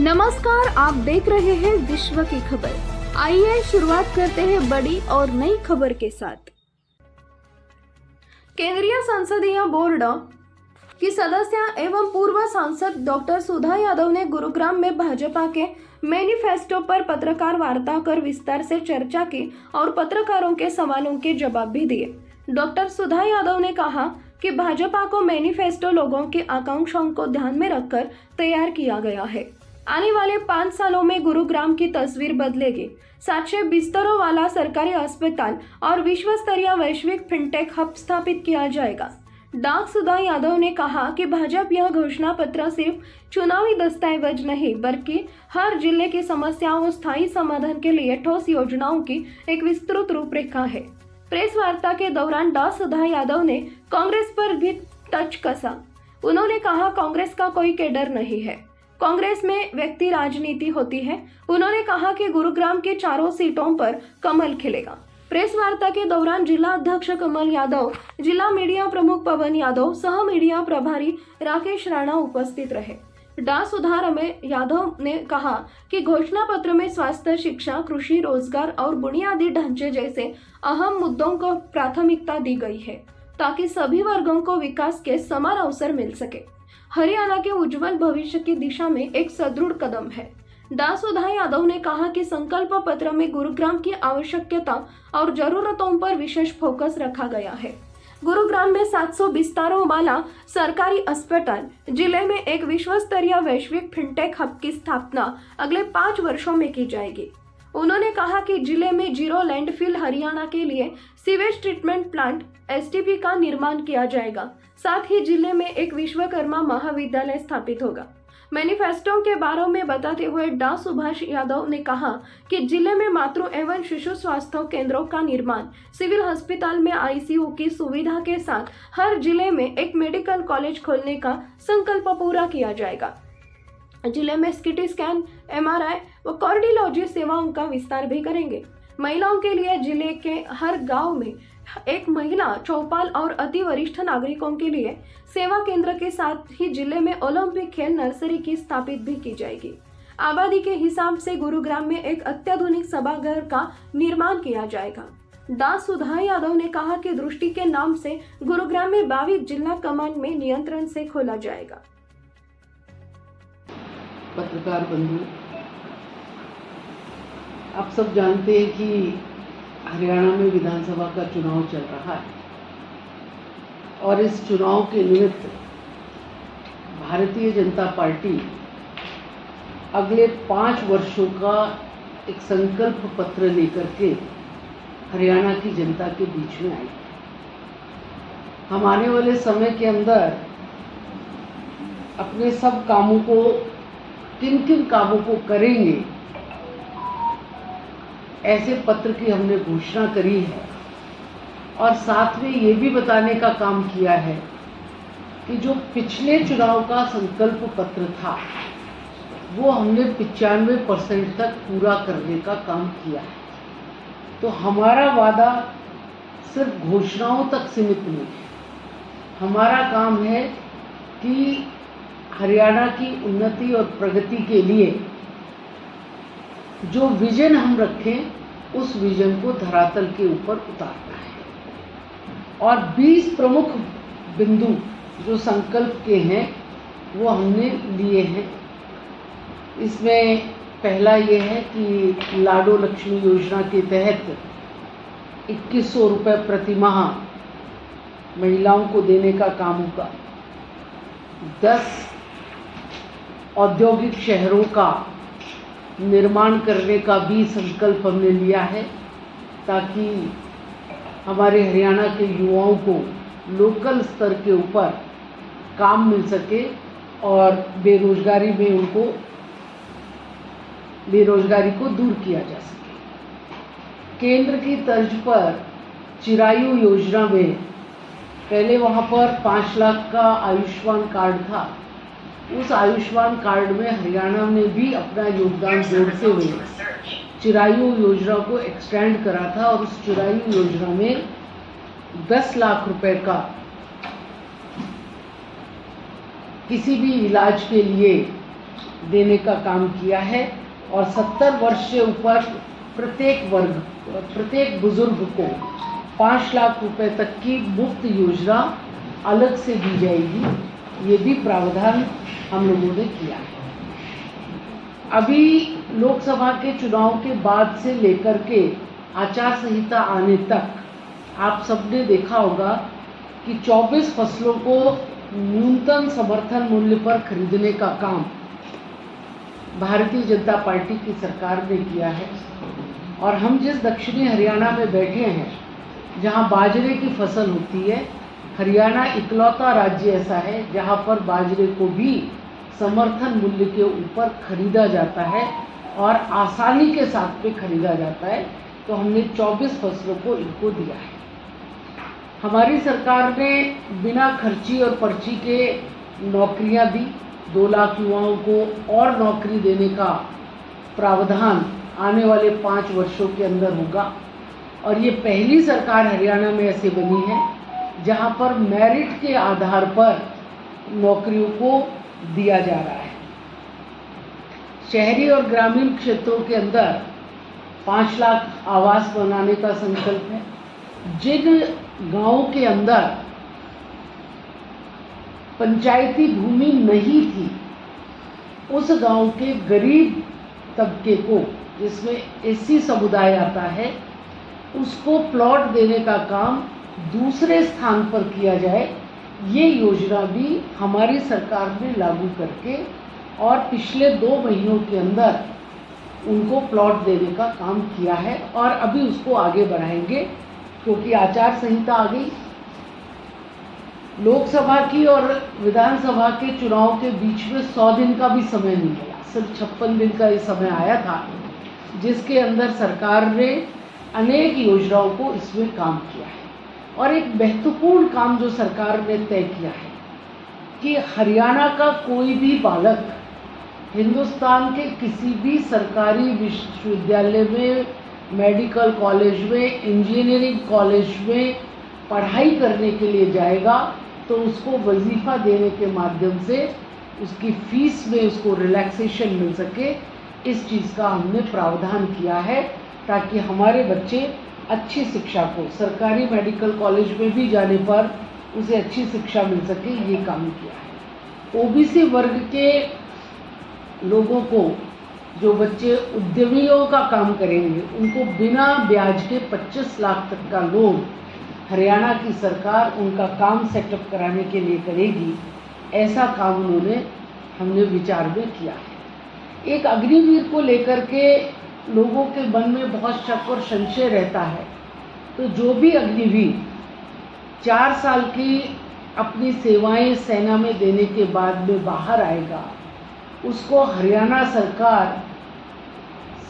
नमस्कार, आप देख रहे हैं विश्व की खबर। आइए शुरुआत करते हैं बड़ी और नई खबर के साथ। केंद्रीय संसदीय बोर्ड की सदस्य एवं पूर्व सांसद डॉक्टर सुधा यादव ने गुरुग्राम में भाजपा के मैनिफेस्टो पर पत्रकार वार्ता कर विस्तार से चर्चा की और पत्रकारों के सवालों के जवाब भी दिए। डॉक्टर सुधा यादव ने कहा कि भाजपा को मैनिफेस्टो लोगों की आकांक्षाओं को ध्यान में रखकर तैयार किया गया है। आने वाले 5 सालों में गुरुग्राम की तस्वीर बदलेगी। 700 बिस्तरों वाला सरकारी अस्पताल और विश्व स्तरीय वैश्विक फिनटेक हब स्थापित किया जाएगा। डॉ. सुधा यादव ने कहा कि भाजपा यह घोषणा पत्र सिर्फ चुनावी दस्तावेज नहीं बल्कि हर जिले की समस्याओं स्थायी समाधान के लिए ठोस योजनाओं की एक विस्तृत रूपरेखा है। प्रेस वार्ता के दौरान डॉ. सुधा यादव ने कांग्रेस पर भी टच कसा। उन्होंने कहा, कांग्रेस का कोई कैडर नहीं है, कांग्रेस में व्यक्ति राजनीति होती है। उन्होंने कहा कि गुरुग्राम के 4 सीटों पर कमल खिलेगा। प्रेस वार्ता के दौरान जिला अध्यक्ष कमल यादव, जिला मीडिया प्रमुख पवन यादव, सह मीडिया प्रभारी राकेश राणा उपस्थित रहे। डॉ. सुधा यादव ने कहा कि घोषणा पत्र में स्वास्थ्य, शिक्षा, कृषि, रोजगार और बुनियादी ढांचे जैसे अहम मुद्दों को प्राथमिकता दी गई है ताकि सभी वर्गों को विकास के समान अवसर मिल सके। हरियाणा के उज्जवल भविष्य की दिशा में एक सुदृढ़ कदम है। डॉ. सुधा यादव ने कहा कि संकल्प पत्र में गुरुग्राम की आवश्यकता और जरूरतों पर विशेष फोकस रखा गया है। गुरुग्राम में 700 बिस्तरों वाला सरकारी अस्पताल, जिले में एक विश्व स्तरीय वैश्विक फिनटेक हब की स्थापना अगले 5 वर्षों में की जाएगी। उन्होंने कहा कि जिले में जीरो लैंडफिल हरियाणा के लिए सीवेज ट्रीटमेंट प्लांट STP का निर्माण किया जाएगा। साथ ही जिले में एक विश्वकर्मा महाविद्यालय स्थापित होगा। मैनिफेस्टो के बारे में बताते हुए डॉ. सुभाष यादव ने कहा कि जिले में मातृ एवं शिशु स्वास्थ्य केंद्रों का निर्माण, सिविल अस्पताल में ICU की सुविधा के साथ हर जिले में एक मेडिकल कॉलेज खोलने का संकल्प पूरा किया जाएगा। जिले में CT स्कैन, MRI व कार्डियोलॉजी सेवाओं का विस्तार भी करेंगे। महिलाओं के लिए जिले के हर गांव में एक महिला चौपाल और अति वरिष्ठ नागरिकों के लिए सेवा केंद्र के साथ ही जिले में ओलंपिक खेल नर्सरी की स्थापित भी की जाएगी। आबादी के हिसाब से गुरुग्राम में एक अत्याधुनिक सभागार का निर्माण किया जाएगा। डॉ. सुधा यादव ने कहा कि दृष्टि के नाम से गुरुग्राम में 22 जिला कमान में नियंत्रण से खोला जाएगा। पत्रकार बंधु, आप सब जानते हैं कि हरियाणा में विधानसभा का चुनाव चल रहा है और इस चुनाव के निमित्त भारतीय जनता पार्टी अगले 5 वर्षों का एक संकल्प पत्र लेकर के हरियाणा की जनता के बीच में आई। हम आने वाले समय के अंदर अपने सब कामों को, किन किन कामों को करेंगे, ऐसे पत्र की हमने घोषणा करी है और साथ में ये भी बताने का काम किया है कि जो पिछले चुनाव का संकल्प पत्र था वो हमने 95% तक पूरा करने का काम किया है। तो हमारा वादा सिर्फ घोषणाओं तक सीमित नहीं है। हमारा काम है कि हरियाणा की उन्नति और प्रगति के लिए जो विजन हम रखें उस विजन को धरातल के ऊपर उतारना है। और 20 प्रमुख बिंदु जो संकल्प के हैं वो हमने लिए हैं। इसमें पहला ये है कि लाडो लक्ष्मी योजना के तहत 2100 रुपये प्रति माह महिलाओं को देने का काम होगा। 10 औद्योगिक शहरों का निर्माण करने का भी संकल्प हमने लिया है ताकि हमारे हरियाणा के युवाओं को लोकल स्तर के ऊपर काम मिल सके और बेरोजगारी को दूर किया जा सके। केंद्र की तर्ज पर चिरायु योजना में पहले वहाँ पर 5 लाख का आयुष्मान कार्ड था। उस आयुष्मान कार्ड में हरियाणा ने भी अपना योगदान जोड़ते हुए चिरायु योजना को एक्सटेंड करा था और उस चिरायु योजना में 10 लाख रुपए का किसी भी इलाज के लिए देने का काम किया है और 70 वर्ष से ऊपर प्रत्येक बुजुर्ग को 5 लाख रुपए तक की मुफ्त योजना अलग से दी जाएगी। ये भी प्रावधान हम लोगों ने किया है। अभी लोकसभा के चुनाव के बाद से लेकर के आचार संहिता आने तक आप सबने देखा होगा कि 24 फसलों को न्यूनतम समर्थन मूल्य पर खरीदने का काम भारतीय जनता पार्टी की सरकार ने किया है। और हम जिस दक्षिणी हरियाणा में बैठे हैं, जहां बाजरे की फसल होती है, हरियाणा इकलौता राज्य ऐसा है जहां पर बाजरे को भी समर्थन मूल्य के ऊपर खरीदा जाता है और आसानी के साथ में खरीदा जाता है। तो हमने 24 फसलों को इनको दिया है। हमारी सरकार ने बिना खर्ची और पर्ची के नौकरियां दी। 2 लाख युवाओं को और नौकरी देने का प्रावधान आने वाले 5 वर्षों के अंदर होगा। और ये पहली सरकार हरियाणा में ऐसे बनी है जहां पर मेरिट के आधार पर नौकरियों को दिया जा रहा है। शहरी और ग्रामीण क्षेत्रों के अंदर 5 लाख आवास बनाने का संकल्प है। जिन गांवों के अंदर पंचायती भूमि नहीं थी, उस गांव के गरीब तबके को, जिसमें एससी समुदाय आता है, उसको प्लॉट देने का काम दूसरे स्थान पर किया जाए। ये योजना भी हमारी सरकार ने लागू करके और पिछले 2 महीनों के अंदर उनको प्लॉट देने का काम किया है और अभी उसको आगे बढ़ाएंगे, क्योंकि आचार संहिता आ गई। लोकसभा की और विधानसभा के चुनाव के बीच में 100 दिन का भी समय नहीं मिला, सिर्फ 56 दिन का ये समय आया था, जिसके अंदर सरकार ने अनेक योजनाओं को इसमें काम किया है। और एक महत्वपूर्ण काम जो सरकार ने तय किया है कि हरियाणा का कोई भी बालक हिंदुस्तान के किसी भी सरकारी विश्वविद्यालय में, मेडिकल कॉलेज में, इंजीनियरिंग कॉलेज में पढ़ाई करने के लिए जाएगा तो उसको वजीफ़ा देने के माध्यम से उसकी फीस में उसको रिलैक्सेशन मिल सके। इस चीज़ का हमने प्रावधान किया है ताकि हमारे बच्चे अच्छी शिक्षा को, सरकारी मेडिकल कॉलेज में भी जाने पर उसे अच्छी शिक्षा मिल सके, ये काम किया है। ओबीसी वर्ग के लोगों को, जो बच्चे उद्यमियों का काम करेंगे, उनको बिना ब्याज के 25 लाख तक का लोन हरियाणा की सरकार उनका काम सेटअप कराने के लिए करेगी। ऐसा काम हमने विचार में किया है। एक अग्निवीर को लेकर के लोगों के मन में बहुत शक और संशय रहता है, तो जो भी अग्निवीर 4 साल की अपनी सेवाएं सेना में देने के बाद में बाहर आएगा, उसको हरियाणा सरकार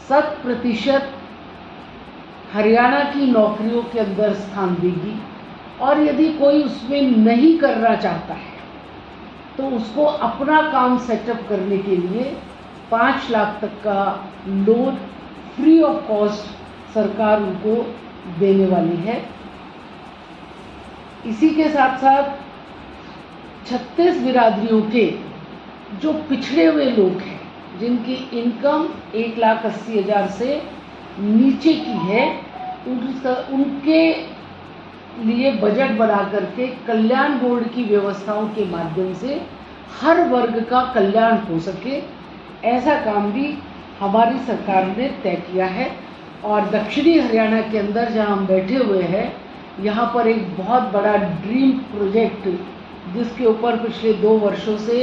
100% हरियाणा की नौकरियों के अंदर स्थान देगी। और यदि कोई उसमें नहीं करना चाहता है तो उसको अपना काम सेटअप करने के लिए 5 लाख तक का लोन फ्री ऑफ कॉस्ट सरकार उनको देने वाली है। इसी के साथ साथ 36 बिरादरियों के जो पिछड़े हुए लोग हैं, जिनकी इनकम 1,80,000 से नीचे की है, उनके लिए बजट बना करके कल्याण बोर्ड की व्यवस्थाओं के माध्यम से हर वर्ग का कल्याण हो सके, ऐसा काम भी हमारी सरकार ने तय किया है। और दक्षिणी हरियाणा के अंदर जहां हम बैठे हुए हैं, यहाँ पर एक बहुत बड़ा ड्रीम प्रोजेक्ट, जिसके ऊपर पिछले 2 वर्षों से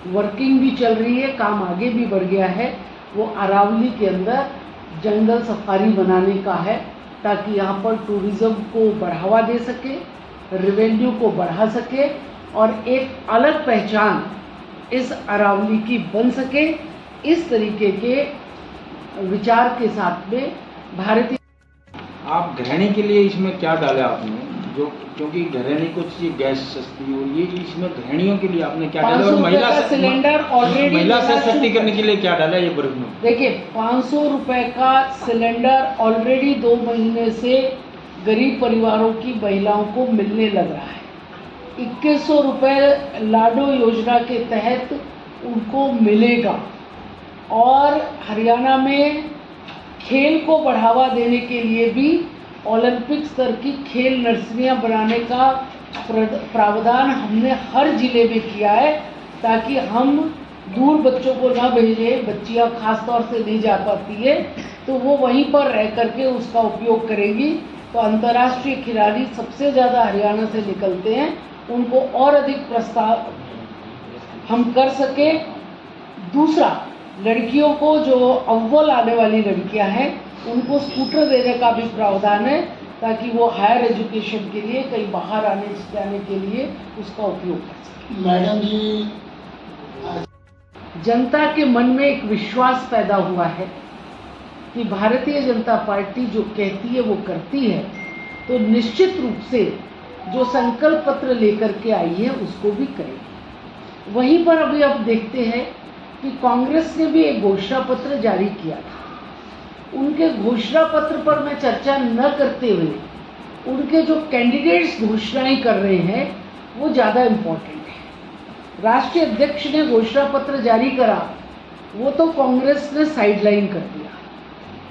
वर्किंग भी चल रही है, काम आगे भी बढ़ गया है, वो अरावली के अंदर जंगल सफारी बनाने का है, ताकि यहाँ पर टूरिज़्म को बढ़ावा दे सके, रेवेन्यू को बढ़ा सके और एक अलग पहचान इस अरावली की बन सके। इस तरीके के विचार के साथ में भारतीय आप गृहिणी के लिए इसमें क्या डाला आपने, जो क्योंकि गृहिणी को चाहिए गैस सस्ती हो, ये इसमें गृहिणियों के लिए आपने क्या डाला? और महिला सिलेंडर ऑलरेडी, महिला सशक्तिकरण के लिए क्या डाला ये वर्ग में? देखिए, 500 रुपए का सिलेंडर ऑलरेडी 2 महीने से गरीब परिवारों की महिलाओं को मिलने लग रहा है। 2100 रुपए लाडो योजना के तहत उनको मिलेगा। और हरियाणा में खेल को बढ़ावा देने के लिए भी ओलंपिक स्तर की खेल नर्सरियां बनाने का प्रावधान हमने हर जिले में किया है, ताकि हम दूर बच्चों को ना भेजें। बच्चियां खास तौर से नहीं जा पाती है, तो वो वहीं पर रह करके उसका उपयोग करेंगी। तो अंतर्राष्ट्रीय खिलाड़ी सबसे ज़्यादा हरियाणा से निकलते हैं, उनको और अधिक प्रस्ताव हम कर सके। दूसरा, लड़कियों को जो अव्वल आने वाली लड़कियां हैं उनको स्कूटर देने का भी प्रावधान है, ताकि वो हायर एजुकेशन के लिए कहीं बाहर आने जाने के लिए उसका उपयोग कर सकें। मैडम जी, जनता के मन में एक विश्वास पैदा हुआ है कि भारतीय जनता पार्टी जो कहती है वो करती है, तो निश्चित रूप से जो संकल्प पत्र लेकर के आई है उसको भी करेगी। वहीं पर अभी आप देखते हैं कि कांग्रेस ने भी एक घोषणा पत्र जारी किया था। उनके घोषणा पत्र पर मैं चर्चा न करते हुए उनके जो कैंडिडेट्स घोषणाएं कर रहे हैं वो ज़्यादा इम्पोर्टेंट है। राष्ट्रीय अध्यक्ष ने घोषणा पत्र जारी करा, वो तो कांग्रेस ने साइडलाइन कर दिया,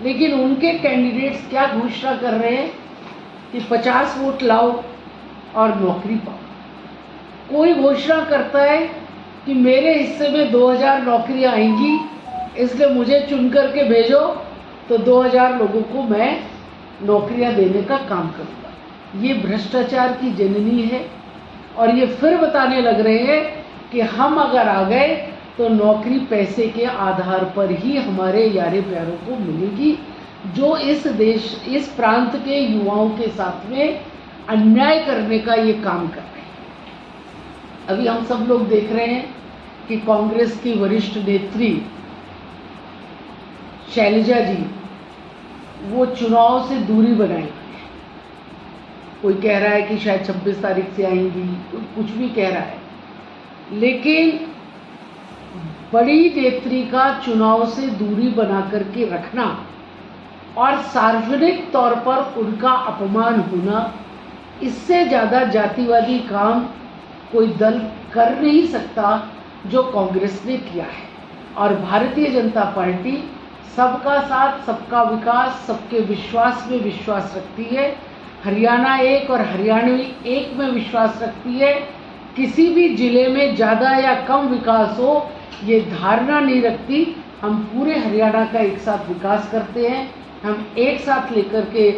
लेकिन उनके कैंडिडेट्स क्या घोषणा कर रहे हैं कि 50 वोट लाओ और नौकरी पाओ। कोई घोषणा करता है कि मेरे हिस्से में 2000 नौकरियां आएंगी, इसलिए मुझे चुन करके भेजो, तो 2000 लोगों को मैं नौकरियां देने का काम करूँगा। ये भ्रष्टाचार की जननी है। और ये फिर बताने लग रहे हैं कि हम अगर आ गए तो नौकरी पैसे के आधार पर ही हमारे यारे प्यारों को मिलेगी, जो इस देश, इस प्रांत के युवाओं के साथ में अन्याय करने का ये काम कर रहे हैं। अभी हम सब लोग देख रहे हैं कि कांग्रेस की वरिष्ठ नेत्री शैलजा जी वो चुनाव से दूरी बनाए हुए हैं। कोई कह रहा है कि शायद 26 तारीख से आएंगी, कुछ भी कह रहा है, लेकिन बड़ी नेत्री का चुनाव से दूरी बना करके रखना और सार्वजनिक तौर पर उनका अपमान होना, इससे ज़्यादा जातिवादी काम कोई दल कर नहीं सकता जो कांग्रेस ने किया है। और भारतीय जनता पार्टी सबका साथ, सबका विकास, सबके विश्वास में विश्वास रखती है। हरियाणा एक और हरियाणवी एक में विश्वास रखती है। किसी भी जिले में ज़्यादा या कम विकास हो ये धारणा नहीं रखती। हम पूरे हरियाणा का एक साथ विकास करते हैं, हम एक साथ लेकर के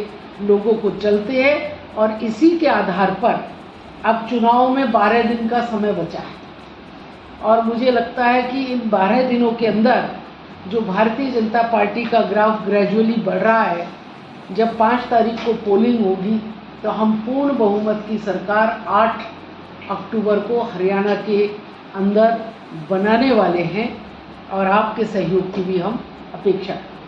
लोगों को चलते हैं। और इसी के आधार पर अब चुनाव में 12 दिन का समय बचा है, और मुझे लगता है कि इन 12 दिनों के अंदर जो भारतीय जनता पार्टी का ग्राफ ग्रेजुअली बढ़ रहा है, जब 5 तारीख को पोलिंग होगी तो हम पूर्ण बहुमत की सरकार 8 अक्टूबर को हरियाणा के अंदर बनाने वाले हैं, और आपके सहयोग की भी हम अपेक्षा करते हैं।